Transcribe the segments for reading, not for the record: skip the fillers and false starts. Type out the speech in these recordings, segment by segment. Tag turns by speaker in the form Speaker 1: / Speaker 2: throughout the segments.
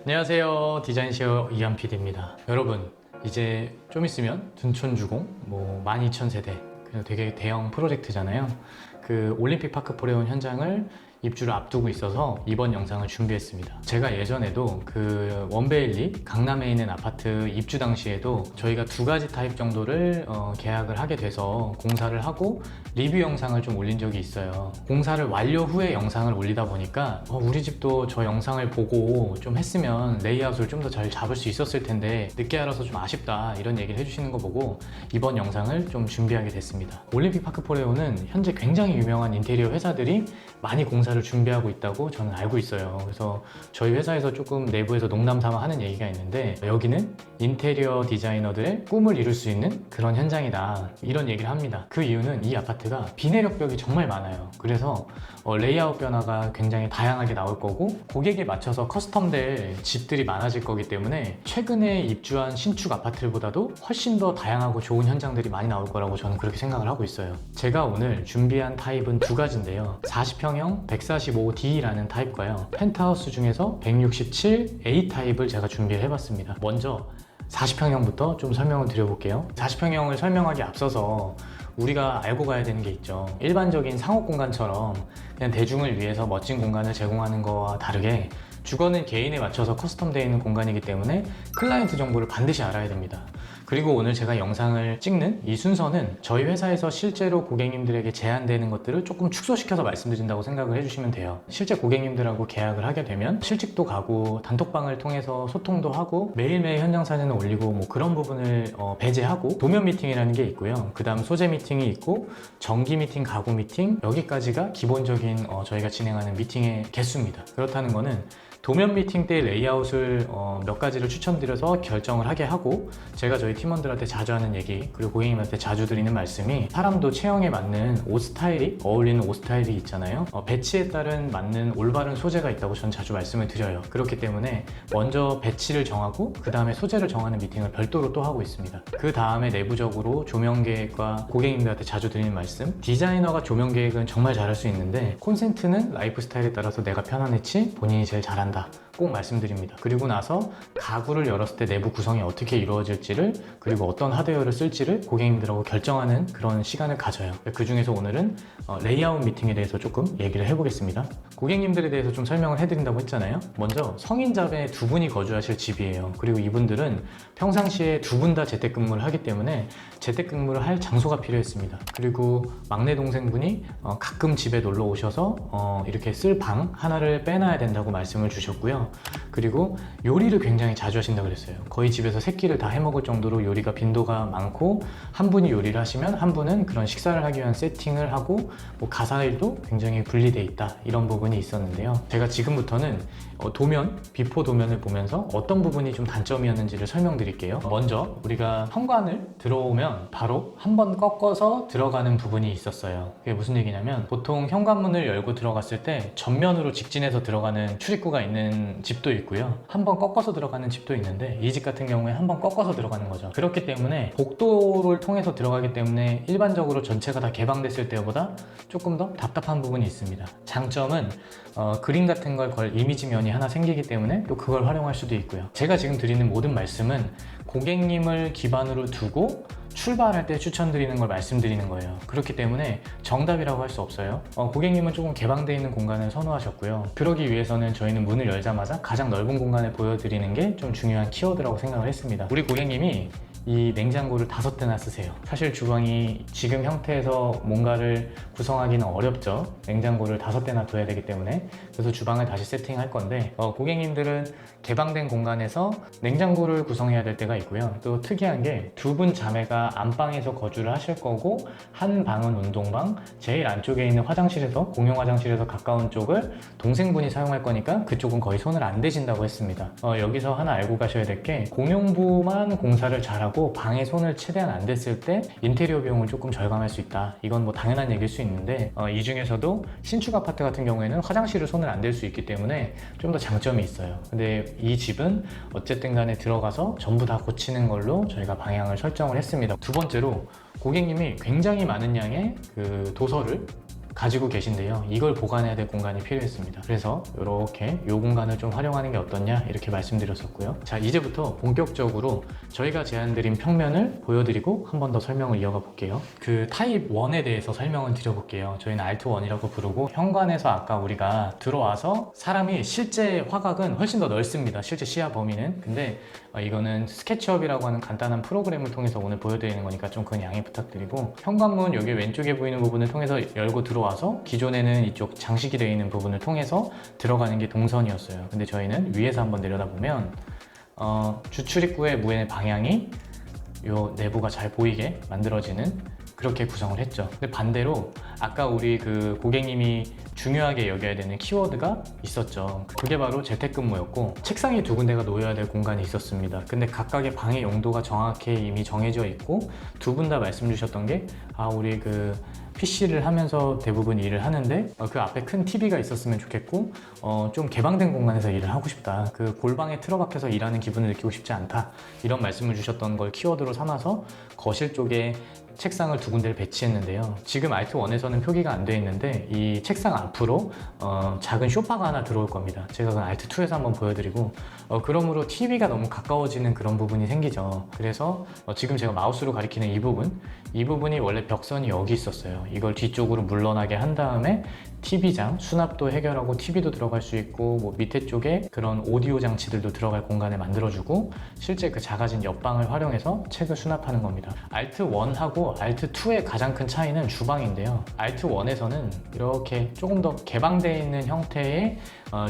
Speaker 1: 안녕하세요. 디자인시어 이한 PD입니다. 여러분, 이제 좀 있으면 둔촌주공 12,000세대 되게 대형 프로젝트잖아요. 그 올림픽 파크 포레온 현장을 입주를 앞두고 있어서 이번 영상을 준비했습니다. 제가 예전에도 그 원베일리 강남에 있는 아파트 입주 당시에도 저희가 2가지 타입 정도를 계약을 하게 돼서 공사를 하고 리뷰 영상을 좀 올린 적이 있어요. 공사를 완료 후에 영상을 올리다 보니까 우리 집도 저 영상을 보고 좀 했으면 레이아웃을 좀 더 잘 잡을 수 있었을 텐데 늦게 알아서 좀 아쉽다, 이런 얘기를 해주시는 거 보고 이번 영상을 좀 준비하게 됐습니다. 올림픽 파크 포레온은 현재 굉장히 유명한 인테리어 회사들이 많이 공사를 준비하고 있다고 저는 알고 있어요. 그래서 저희 회사에서 조금 내부에서 농담 삼아 하는 얘기가 있는데, 여기는 인테리어 디자이너들의 꿈을 이룰 수 있는 그런 현장이다, 이런 얘기를 합니다. 그 이유는 이 아파트가 비내력벽이 정말 많아요. 그래서 레이아웃 변화가 굉장히 다양하게 나올 거고, 고객에 맞춰서 커스텀될 집들이 많아질 거기 때문에 최근에 입주한 신축 아파트보다도 훨씬 더 다양하고 좋은 현장들이 많이 나올 거라고 저는 그렇게 생각을 하고 있어요. 제가 오늘 준비한 타입은 2가지인데요. 40평형 145D라는 타입과요, 펜트하우스 중에서 167A 타입을 제가 준비를 해봤습니다. 먼저 40평형부터 좀 설명을 드려볼게요. 40평형을 설명하기 앞서서 우리가 알고 가야 되는 게 있죠. 일반적인 상업 공간처럼 그냥 대중을 위해서 멋진 공간을 제공하는 거와 다르게 주거는 개인에 맞춰서 커스텀되어 있는 공간이기 때문에 클라이언트 정보를 반드시 알아야 됩니다. 그리고 오늘 제가 영상을 찍는 이 순서는 저희 회사에서 실제로 고객님들에게 제안되는 것들을 조금 축소시켜서 말씀드린다고 생각을 해주시면 돼요. 실제 고객님들하고 계약을 하게 되면 실직도 가고 단톡방을 통해서 소통도 하고 매일매일 현장 사진을 올리고 그런 부분을 배제하고 도면 미팅이라는 게 있고요. 그 다음 소재 미팅이 있고 정기 미팅, 가구 미팅, 여기까지가 기본적인 저희가 진행하는 미팅의 개수입니다. 그렇다는 거는 도면 미팅 때 레이아웃을 몇 가지를 추천드려서 결정을 하게 하고, 제가 저희 팀원들한테 자주 하는 얘기, 그리고 고객님한테 자주 드리는 말씀이, 사람도 체형에 맞는 옷 스타일이, 어울리는 옷 스타일이 있잖아요. 배치에 따른 맞는 올바른 소재가 있다고 저는 자주 말씀을 드려요. 그렇기 때문에 먼저 배치를 정하고 그 다음에 소재를 정하는 미팅을 별도로 또 하고 있습니다. 그 다음에 내부적으로 조명 계획과 고객님들한테 자주 드리는 말씀, 디자이너가 조명 계획은 정말 잘할 수 있는데 콘센트는 라이프 스타일에 따라서 내가 편안했지 본인이 제일 잘한다, 꼭 말씀드립니다. 그리고 나서 가구를 열었을 때 내부 구성이 어떻게 이루어질지를, 그리고 어떤 하드웨어를 쓸지를 고객님들하고 결정하는 그런 시간을 가져요. 그 중에서 오늘은 레이아웃 미팅에 대해서 조금 얘기를 해보겠습니다. 고객님들에 대해서 좀 설명을 해드린다고 했잖아요. 먼저 성인 자매 2분이 거주하실 집이에요. 그리고 이분들은 평상시에 2분 다 재택근무를 하기 때문에 재택근무를 할 장소가 필요했습니다. 그리고 막내 동생분이 가끔 집에 놀러 오셔서 이렇게 쓸 방 하나를 빼놔야 된다고 말씀을 주셨고요. 그리고 요리를 굉장히 자주 하신다고 그랬어요. 거의 집에서 3끼를 다 해먹을 정도로 요리가 빈도가 많고, 한 분이 요리를 하시면 한 분은 그런 식사를 하기 위한 세팅을 하고, 가사일도 굉장히 분리돼 있다, 이런 부분이 있었는데요. 제가 지금부터는 도면, 비포 도면을 보면서 어떤 부분이 좀 단점이었는지를 설명드릴게요. 먼저 우리가 현관을 들어오면 바로 한 번 꺾어서 들어가는 부분이 있었어요. 그게 무슨 얘기냐면, 보통 현관문을 열고 들어갔을 때 전면으로 직진해서 들어가는 출입구가 있는 집도 있고요, 한 번 꺾어서 들어가는 집도 있는데, 이 집 같은 경우에 한 번 꺾어서 들어가는 거죠. 그렇기 때문에 복도를 통해서 들어가기 때문에 일반적으로 전체가 다 개방됐을 때보다 조금 더 답답한 부분이 있습니다. 장점은 그림 같은 걸 걸 이미지면이 하나 생기기 때문에 또 그걸 활용할 수도 있고요. 제가 지금 드리는 모든 말씀은 고객님을 기반으로 두고 출발할 때 추천드리는 걸 말씀드리는 거예요. 그렇기 때문에 정답이라고 할 수 없어요. 고객님은 조금 개방되어 있는 공간을 선호하셨고요. 그러기 위해서는 저희는 문을 열자마자 가장 넓은 공간을 보여드리는 게 좀 중요한 키워드라고 생각을 했습니다. 우리 고객님이 이 냉장고를 5대나 쓰세요. 사실 주방이 지금 형태에서 뭔가를 구성하기는 어렵죠. 냉장고를 5대나 둬야 되기 때문에. 그래서 주방을 다시 세팅할 건데, 고객님들은 개방된 공간에서 냉장고를 구성해야 될 때가 있고요. 또 특이한 게 2분 자매가 안방에서 거주를 하실 거고, 한 방은 운동방, 제일 안쪽에 있는 화장실에서, 공용 화장실에서 가까운 쪽을 동생분이 사용할 거니까 그쪽은 거의 손을 안 대신다고 했습니다. 여기서 하나 알고 가셔야 될 게, 공용부만 공사를 잘하고 방에 손을 최대한 안 댔을 때 인테리어 비용을 조금 절감할 수 있다. 이건 당연한 얘기일 수 있는데, 이 중에서도 신축 아파트 같은 경우에는 화장실을 손을 안 댈 수 있기 때문에 좀 더 장점이 있어요. 근데 이 집은 어쨌든 간에 들어가서 전부 다 고치는 걸로 저희가 방향을 설정을 했습니다. 두 번째로 고객님이 굉장히 많은 양의 그 도서를 가지고 계신데요. 이걸 보관해야 될 공간이 필요했습니다. 그래서 이렇게 이 공간을 좀 활용하는 게 어떻냐 이렇게 말씀드렸었고요. 자, 이제부터 본격적으로 저희가 제안드린 평면을 보여드리고 한 번 더 설명을 이어가 볼게요. 그 타입 1에 대해서 설명을 드려볼게요. 저희는 알트1이라고 부르고, 현관에서 아까 우리가 들어와서 사람이 실제 화각은 훨씬 더 넓습니다. 실제 시야 범위는. 근데 이거는 스케치업이라고 하는 간단한 프로그램을 통해서 오늘 보여드리는 거니까 좀 그건 양해 부탁드리고, 현관문 여기 왼쪽에 보이는 부분을 통해서 열고 들어와서 기존에는 이쪽 장식이 되어 있는 부분을 통해서 들어가는 게 동선이었어요. 근데 저희는 위에서 한번 내려다보면 주출입구의 문의 방향이 요 내부가 잘 보이게 만들어지는, 그렇게 구성을 했죠. 근데 반대로 아까 우리 그 고객님이 중요하게 여겨야 되는 키워드가 있었죠. 그게 바로 재택근무였고, 책상이 두 군데가 놓여야 될 공간이 있었습니다. 근데 각각의 방의 용도가 정확히 이미 정해져 있고, 두 분 다 말씀 주셨던 게 우리 그 PC를 하면서 대부분 일을 하는데 그 앞에 큰 TV가 있었으면 좋겠고, 좀 개방된 공간에서 일을 하고 싶다. 그 골방에 틀어박혀서 일하는 기분을 느끼고 싶지 않다. 이런 말씀을 주셨던 걸 키워드로 삼아서 거실 쪽에 책상을 두 군데를 배치했는데요. 지금 알트1에서는 표기가 안 되어 있는데 이 책상 앞으로 작은 소파가 하나 들어올 겁니다. 제가 그 알트2에서 한번 보여드리고, 그러므로 TV가 너무 가까워지는 그런 부분이 생기죠. 그래서 지금 제가 마우스로 가리키는 이 부분이 원래 벽선이 여기 있었어요. 이걸 뒤쪽으로 물러나게 한 다음에 TV장, 수납도 해결하고 TV도 들어갈 수 있고, 뭐 밑에 쪽에 그런 오디오 장치들도 들어갈 공간을 만들어주고, 실제 그 작아진 옆방을 활용해서 책을 수납하는 겁니다. 알트1하고 알트2의 가장 큰 차이는 주방인데요. 알트1에서는 이렇게 조금 더 개방되어 있는 형태의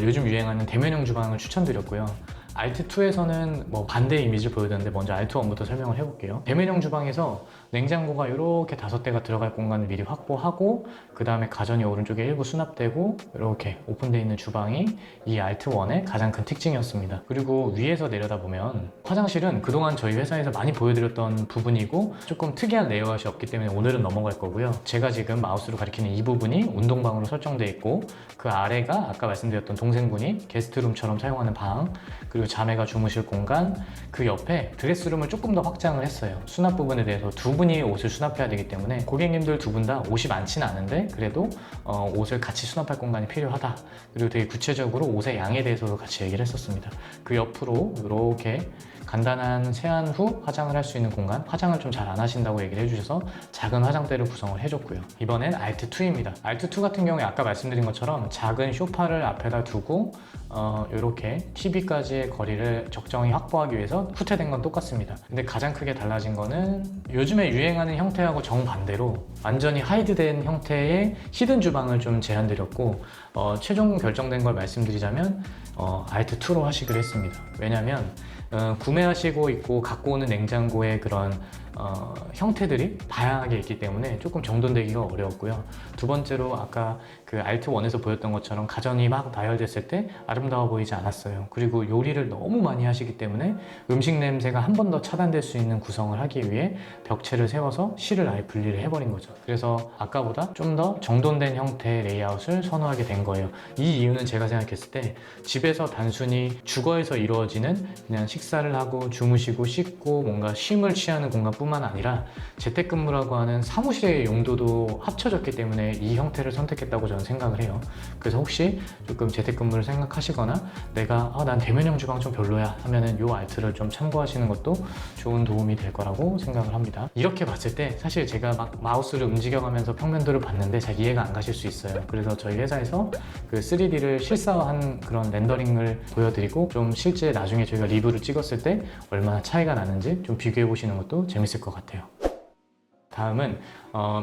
Speaker 1: 요즘 유행하는 대면형 주방을 추천드렸고요. 알트2에서는 뭐 반대의 이미지를 보여드렸는데, 먼저 알트1부터 설명을 해볼게요. 대면형 주방에서 냉장고가 이렇게 5대가 들어갈 공간을 미리 확보하고, 그 다음에 가전이 오른쪽에 일부 수납되고, 이렇게 오픈되어 있는 주방이 이 알트1의 가장 큰 특징이었습니다. 그리고 위에서 내려다보면 화장실은 그동안 저희 회사에서 많이 보여드렸던 부분이고, 조금 특이한 레이아웃이 없기 때문에 오늘은 넘어갈 거고요. 제가 지금 마우스로 가리키는 이 부분이 운동방으로 설정되어 있고, 그 아래가 아까 말씀드렸던 동생분이 게스트룸처럼 사용하는 방, 그리고 자매가 주무실 공간, 그 옆에 드레스룸을 조금 더 확장을 했어요. 수납 부분에 대해서 두 분이 옷을 수납해야 되기 때문에 고객님들 두 분 다 옷이 많지는 않은데 그래도 옷을 같이 수납할 공간이 필요하다. 그리고 되게 구체적으로 옷의 양에 대해서도 같이 얘기를 했었습니다. 그 옆으로 이렇게 간단한 세안 후 화장을 할 수 있는 공간, 화장을 좀 잘 안 하신다고 얘기를 해주셔서 작은 화장대를 구성을 해줬고요. 이번엔 알트2입니다. 알트2 같은 경우에 아까 말씀드린 것처럼 작은 소파를 앞에다 두고 이렇게 TV까지의 거리를 적정히 확보하기 위해서 후퇴된 건 똑같습니다. 근데 가장 크게 달라진 거는 요즘에 유행하는 형태하고 정반대로 완전히 하이드된 형태의 히든 주방을 좀 제안드렸고, 최종 결정된 걸 말씀드리자면 알트2로 하시기로 했습니다. 왜냐면 구매하시고 있고 갖고 오는 냉장고의 그런 형태들이 다양하게 있기 때문에 조금 정돈되기가 어려웠고요. 두 번째로 아까 그 알트1에서 보였던 것처럼 가전이 막 나열됐을 때 아름다워 보이지 않았어요. 그리고 요리를 너무 많이 하시기 때문에 음식 냄새가 한 번 더 차단될 수 있는 구성을 하기 위해 벽체를 세워서 실을 아예 분리를 해버린 거죠. 그래서 아까보다 좀 더 정돈된 형태의 레이아웃을 선호하게 된 거예요. 이 이유는 제가 생각했을 때 집에서 단순히 주거에서 이루어지는 그냥 식사를 하고 주무시고 씻고 뭔가 쉼을 취하는 공간뿐만 아니라 재택근무라고 하는 사무실의 용도도 합쳐졌기 때문에 이 형태를 선택했다고 저는 생각을 해요. 그래서 혹시 조금 재택근무를 생각하시거나 내가 난 대면형 주방 좀 별로야 하면은 요 알트를 좀 참고하시는 것도 좋은 도움이 될 거라고 생각을 합니다. 이렇게 봤을 때 사실 제가 막 마우스를 움직여가면서 평면도를 봤는데 잘 이해가 안 가실 수 있어요. 그래서 저희 회사에서 그 3D를 실사화한 그런 렌더링을 보여드리고, 좀 실제 나중에 저희가 리뷰를 찍었을 때 얼마나 차이가 나는지 좀 비교해 보시는 것도 재밌을 것 같아요. 다음은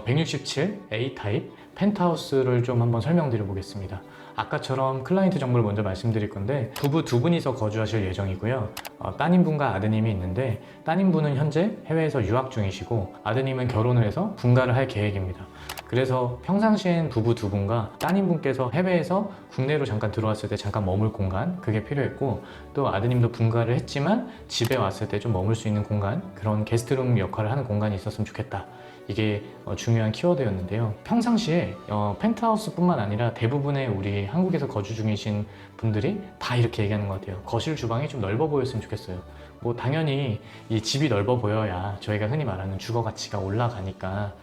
Speaker 1: 167 A 타입 펜트하우스를 좀 한번 설명드려 보겠습니다. 아까처럼 클라이언트 정보를 먼저 말씀드릴 건데, 부부 두 분이서 거주하실 예정이고요. 따님분과 아드님이 있는데, 따님분은 현재 해외에서 유학 중이시고 아드님은 결혼을 해서 분가를 할 계획입니다. 그래서 평상시엔 부부 두 분과 따님분께서 해외에서 국내로 잠깐 들어왔을 때 잠깐 머물 공간, 그게 필요했고, 또 아드님도 분가를 했지만 집에 왔을 때 좀 머물 수 있는 공간, 그런 게스트룸 역할을 하는 공간이 있었으면 좋겠다. 이게 중요한 키워드였는데요. 평상시에 펜트하우스뿐만 아니라 대부분의 우리 한국에서 거주 중이신 분들이 다 이렇게 얘기하는 것 같아요. 거실 주방이 좀 넓어 보였으면 좋겠어요. 뭐 당연히 이 집이 넓어 보여야 저희가 흔히 말하는 주거 가치가 올라가니까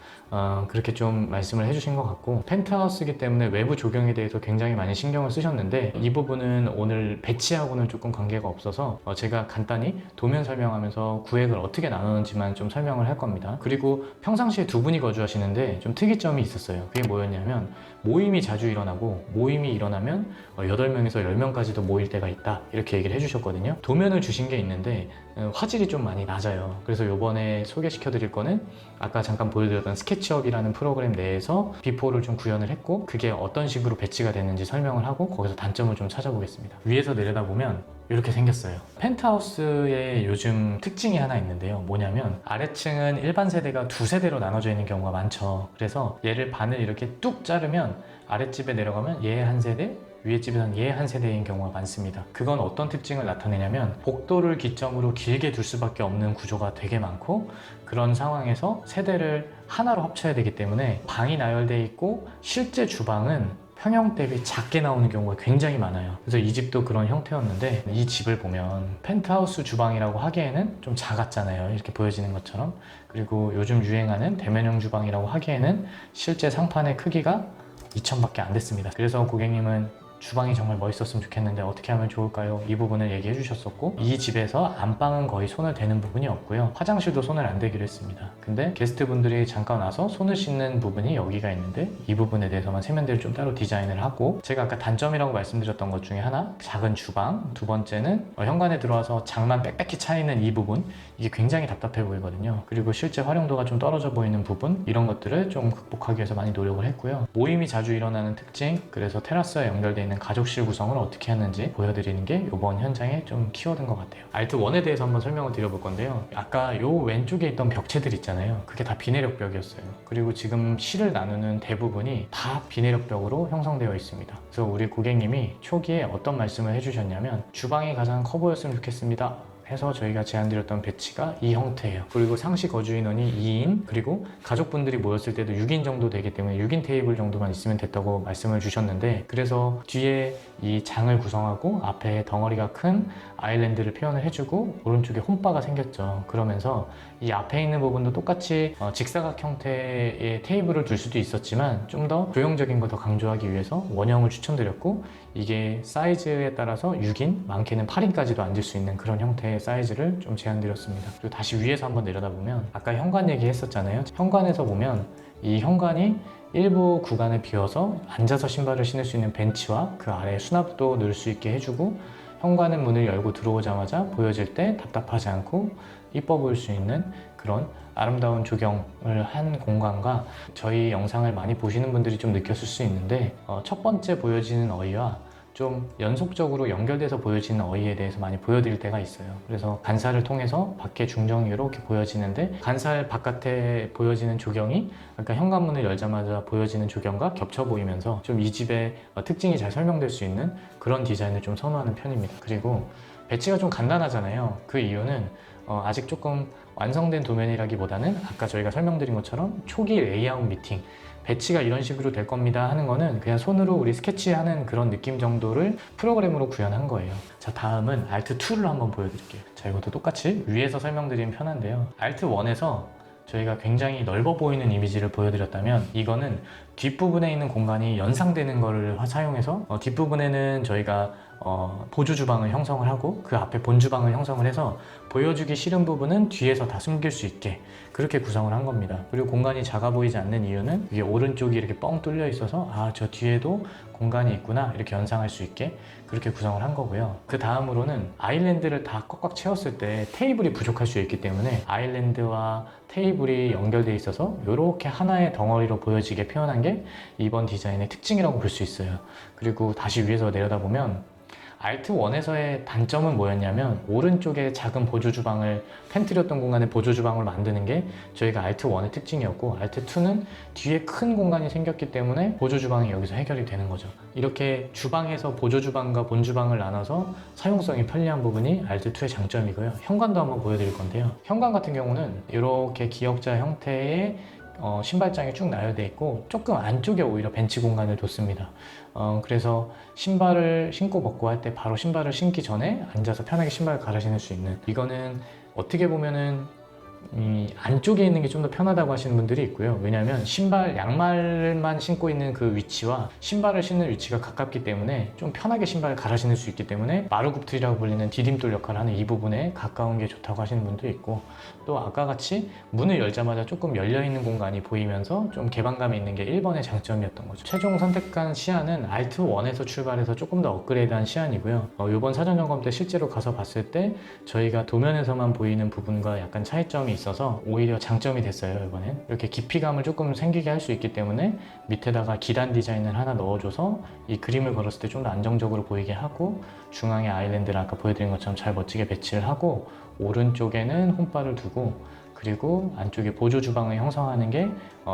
Speaker 1: 그렇게 좀 말씀을 해주신 것 같고, 펜트하우스이기 때문에 외부 조경에 대해서 굉장히 많이 신경을 쓰셨는데 이 부분은 오늘 배치하고는 조금 관계가 없어서 제가 간단히 도면 설명하면서 구획을 어떻게 나누는지만 좀 설명을 할 겁니다. 그리고 평상시에 두 분이 거주하시는데 좀 특이점이 있었어요. 그게 뭐였냐면, 모임이 자주 일어나고 모임이 일어나면 8명에서 10명까지도 모일 때가 있다, 이렇게 얘기를 해주셨거든요. 도면을 주신 게 있는데 화질이 좀 많이 낮아요. 그래서 요번에 소개시켜 드릴 거는 아까 잠깐 보여드렸던 스케치업이라는 프로그램 내에서 비포를 좀 구현을 했고, 그게 어떤 식으로 배치가 됐는지 설명을 하고 거기서 단점을 좀 찾아보겠습니다. 위에서 내려다보면 이렇게 생겼어요. 펜트하우스의 요즘 특징이 하나 있는데요. 뭐냐면 아래층은 일반 세대가 두 세대로 나눠져 있는 경우가 많죠. 그래서 얘를 반을 이렇게 뚝 자르면 아랫집에 내려가면 얘 한 세대, 위에 집에서는 얘 한 세대인 경우가 많습니다. 그건 어떤 특징을 나타내냐면, 복도를 기점으로 길게 둘 수밖에 없는 구조가 되게 많고, 그런 상황에서 세대를 하나로 합쳐야 되기 때문에 방이 나열되어 있고 실제 주방은 평형 대비 작게 나오는 경우가 굉장히 많아요. 그래서 이 집도 그런 형태였는데, 이 집을 보면 펜트하우스 주방이라고 하기에는 좀 작았잖아요. 이렇게 보여지는 것처럼. 그리고 요즘 유행하는 대면형 주방이라고 하기에는 실제 상판의 크기가 2000밖에 안 됐습니다. 그래서 고객님은 주방이 정말 멋있었으면 좋겠는데 어떻게 하면 좋을까요? 이 부분을 얘기해 주셨었고, 이 집에서 안방은 거의 손을 대는 부분이 없고요. 화장실도 손을 안 대기로 했습니다. 근데 게스트분들이 잠깐 와서 손을 씻는 부분이 여기가 있는데, 이 부분에 대해서만 세면대를 좀 따로 디자인을 하고, 제가 아까 단점이라고 말씀드렸던 것 중에 하나, 작은 주방, 두 번째는 현관에 들어와서 장만 빽빽히 차 있는 이 부분, 이게 굉장히 답답해 보이거든요. 그리고 실제 활용도가 좀 떨어져 보이는 부분, 이런 것들을 좀 극복하기 위해서 많이 노력을 했고요. 모임이 자주 일어나는 특징, 그래서 테라스와 연결되어 있는 가족실 구성을 어떻게 했는지 보여드리는 게 이번 현장의 좀 키워드인 것 같아요. 알트1에 대해서 한번 설명을 드려볼 건데요. 아까 요 왼쪽에 있던 벽체들 있잖아요. 그게 다 비내력 벽이었어요. 그리고 지금 실을 나누는 대부분이 다 비내력 벽으로 형성되어 있습니다. 그래서 우리 고객님이 초기에 어떤 말씀을 해주셨냐면, 주방이 가장 커 보였으면 좋겠습니다 해서 저희가 제안드렸던 배치가 이 형태예요. 그리고 상시 거주 인원이 2인, 그리고 가족분들이 모였을 때도 6인 정도 되기 때문에 6인 테이블 정도만 있으면 됐다고 말씀을 주셨는데, 그래서 뒤에 이 장을 구성하고 앞에 덩어리가 큰 아일랜드를 표현을 해주고 오른쪽에 홈바가 생겼죠. 그러면서 이 앞에 있는 부분도 똑같이 직사각 형태의 테이블을 둘 수도 있었지만, 좀 더 조형적인 걸 더 강조하기 위해서 원형을 추천드렸고, 이게 사이즈에 따라서 6인, 많게는 8인까지도 앉을 수 있는 그런 형태의 사이즈를 좀 제안드렸습니다. 그리고 다시 위에서 한번 내려다보면, 아까 현관 얘기했었잖아요. 현관에서 보면 이 현관이 일부 구간을 비워서 앉아서 신발을 신을 수 있는 벤치와 그 아래에 수납도 넣을 수 있게 해주고, 현관은 문을 열고 들어오자마자 보여질 때 답답하지 않고 이뻐 보일 수 있는 그런 아름다운 조경을 한 공간과, 저희 영상을 많이 보시는 분들이 좀 느꼈을 수 있는데, 첫 번째 보여지는 어이와 좀 연속적으로 연결돼서 보여지는 어이에 대해서 많이 보여드릴 때가 있어요. 그래서 간살을 통해서 밖에 중정이 이렇게 보여지는데, 간살 바깥에 보여지는 조경이 아까 현관문을 열자마자 보여지는 조경과 겹쳐 보이면서 좀 이 집의 특징이 잘 설명될 수 있는 그런 디자인을 좀 선호하는 편입니다. 그리고 배치가 좀 간단하잖아요. 그 이유는 아직 조금 완성된 도면이라기보다는 아까 저희가 설명드린 것처럼 초기 레이아웃 미팅, 배치가 이런 식으로 될 겁니다 하는 거는 그냥 손으로 우리 스케치하는 그런 느낌 정도를 프로그램으로 구현한 거예요. 자, 다음은 알트2를 한번 보여드릴게요. 자, 이것도 똑같이 위에서 설명드리면 편한데요. 알트1에서 저희가 굉장히 넓어 보이는 이미지를 보여드렸다면, 이거는 뒷부분에 있는 공간이 연상되는 거를 사용해서 뒷부분에는 저희가 보조 주방을 형성을 하고 그 앞에 본 주방을 형성을 해서 보여주기 싫은 부분은 뒤에서 다 숨길 수 있게 그렇게 구성을 한 겁니다. 그리고 공간이 작아 보이지 않는 이유는 이게 오른쪽이 이렇게 뻥 뚫려 있어서 저 뒤에도 공간이 있구나 이렇게 연상할 수 있게 그렇게 구성을 한 거고요. 그 다음으로는 아일랜드를 다 꽉꽉 채웠을 때 테이블이 부족할 수 있기 때문에 아일랜드와 테이블이 연결되어 있어서 이렇게 하나의 덩어리로 보여지게 표현한 게 이번 디자인의 특징이라고 볼 수 있어요. 그리고 다시 위에서 내려다보면 알트1에서의 단점은 뭐였냐면, 오른쪽에 작은 보조주방을, 팬트리였던 공간에 보조주방을 만드는 게 저희가 알트1의 특징이었고, 알트2는 뒤에 큰 공간이 생겼기 때문에 보조주방이 여기서 해결이 되는 거죠. 이렇게 주방에서 보조주방과 본주방을 나눠서 사용성이 편리한 부분이 알트2의 장점이고요. 현관도 한번 보여드릴 건데요. 현관 같은 경우는 이렇게 기역자 형태의 신발장이 쭉 나열되어 있고, 조금 안쪽에 오히려 벤치 공간을 뒀습니다. 그래서 신발을 신고 벗고 할 때 바로 신발을 신기 전에 앉아서 편하게 신발을 갈아 신을 수 있는, 이거는 어떻게 보면은 이 안쪽에 있는 게 좀 더 편하다고 하시는 분들이 있고요. 왜냐하면 신발, 양말만 신고 있는 그 위치와 신발을 신는 위치가 가깝기 때문에 좀 편하게 신발을 갈아 신을 수 있기 때문에 마루굽틀이라고 불리는 디딤돌 역할을 하는 이 부분에 가까운 게 좋다고 하시는 분도 있고, 또 아까 같이 문을 열자마자 조금 열려있는 공간이 보이면서 좀 개방감이 있는 게 1번의 장점이었던 거죠. 최종 선택한 시안은 알트1에서 출발해서 조금 더 업그레이드한 시안이고요. 이번 사전 점검 때 실제로 가서 봤을 때 저희가 도면에서만 보이는 부분과 약간 차이점이 있어서 오히려 장점이 됐어요. 이번엔 이렇게 깊이감을 조금 생기게 할 수 있기 때문에 밑에다가 기단 디자인을 하나 넣어줘서 이 그림을 걸었을 때 좀 더 안정적으로 보이게 하고, 중앙에 아일랜드를 아까 보여드린 것처럼 잘 멋지게 배치를 하고, 오른쪽에는 홈바를 두고, 그리고 안쪽에 보조 주방을 형성하는 게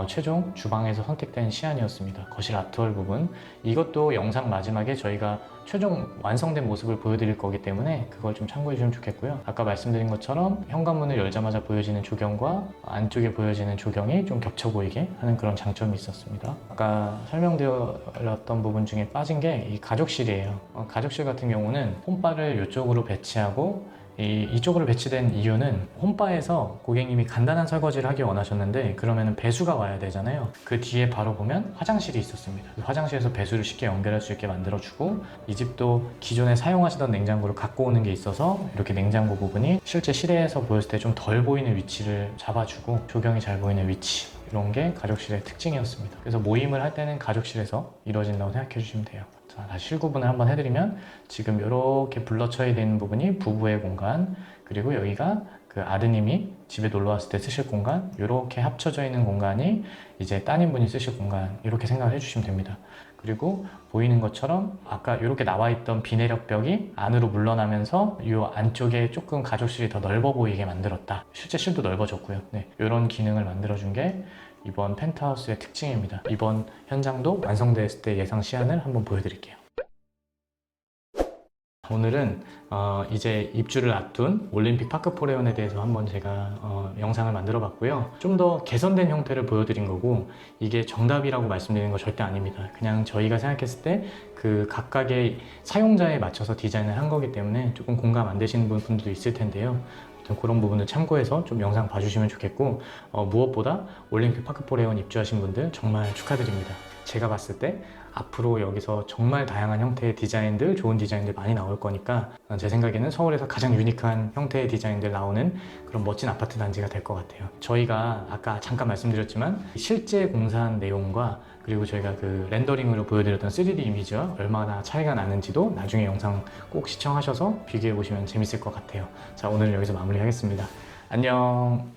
Speaker 1: 최종 주방에서 선택된 시안이었습니다. 거실 아트월 부분, 이것도 영상 마지막에 저희가 최종 완성된 모습을 보여드릴 거기 때문에 그걸 좀 참고해 주시면 좋겠고요. 아까 말씀드린 것처럼 현관문을 열자마자 보여지는 조경과 안쪽에 보여지는 조경이 좀 겹쳐 보이게 하는 그런 장점이 있었습니다. 아까 설명드렸던 부분 중에 빠진 게 이 가족실이에요. 가족실 같은 경우는 홈바를 이쪽으로 배치하고, 이쪽으로 배치된 이유는 홈바에서 고객님이 간단한 설거지를 하기 원하셨는데 그러면 배수가 와야 되잖아요. 그 뒤에 바로 보면 화장실이 있었습니다. 화장실에서 배수를 쉽게 연결할 수 있게 만들어주고, 이 집도 기존에 사용하시던 냉장고를 갖고 오는 게 있어서 이렇게 냉장고 부분이 실제 실내에서 보였을 때 좀 덜 보이는 위치를 잡아주고 조경이 잘 보이는 위치, 이런 게 가족실의 특징이었습니다. 그래서 모임을 할 때는 가족실에서 이루어진다고 생각해 주시면 돼요. 자, 다시 실구분을 한번 해드리면, 지금 이렇게 블러쳐야 되는 부분이 부부의 공간, 그리고 여기가 그 아드님이 집에 놀러 왔을 때 쓰실 공간, 이렇게 합쳐져 있는 공간이 이제 따님분이 쓰실 공간, 이렇게 생각을 해주시면 됩니다. 그리고 보이는 것처럼 아까 이렇게 나와 있던 비내력벽이 안으로 물러나면서 이 안쪽에 조금 가족실이 더 넓어 보이게 만들었다. 실제 실도 넓어졌고요. 네, 이런 기능을 만들어준 게 이번 펜트하우스의 특징입니다. 이번 현장도 완성됐을 때 예상 시안을 한번 보여드릴게요. 오늘은 이제 입주를 앞둔 올림픽 파크 포레온에 대해서 한번 제가 영상을 만들어 봤고요. 좀 더 개선된 형태를 보여드린 거고, 이게 정답이라고 말씀드리는 거 절대 아닙니다. 그냥 저희가 생각했을 때 그 각각의 사용자에 맞춰서 디자인을 한 거기 때문에 조금 공감 안 되시는 분들도 있을 텐데요. 그런 부분을 참고해서 좀 영상 봐주시면 좋겠고, 무엇보다 올림픽 파크 포레온 입주하신 분들 정말 축하드립니다. 제가 봤을 때 앞으로 여기서 정말 다양한 형태의 디자인들, 좋은 디자인들 많이 나올 거니까 제 생각에는 서울에서 가장 유니크한 형태의 디자인들 나오는 그런 멋진 아파트 단지가 될 것 같아요. 저희가 아까 잠깐 말씀드렸지만 실제 공사한 내용과 그리고 저희가 그 렌더링으로 보여드렸던 3D 이미지와 얼마나 차이가 나는지도 나중에 영상 꼭 시청하셔서 비교해 보시면 재밌을 것 같아요. 자, 오늘은 여기서 마무리하겠습니다. 안녕.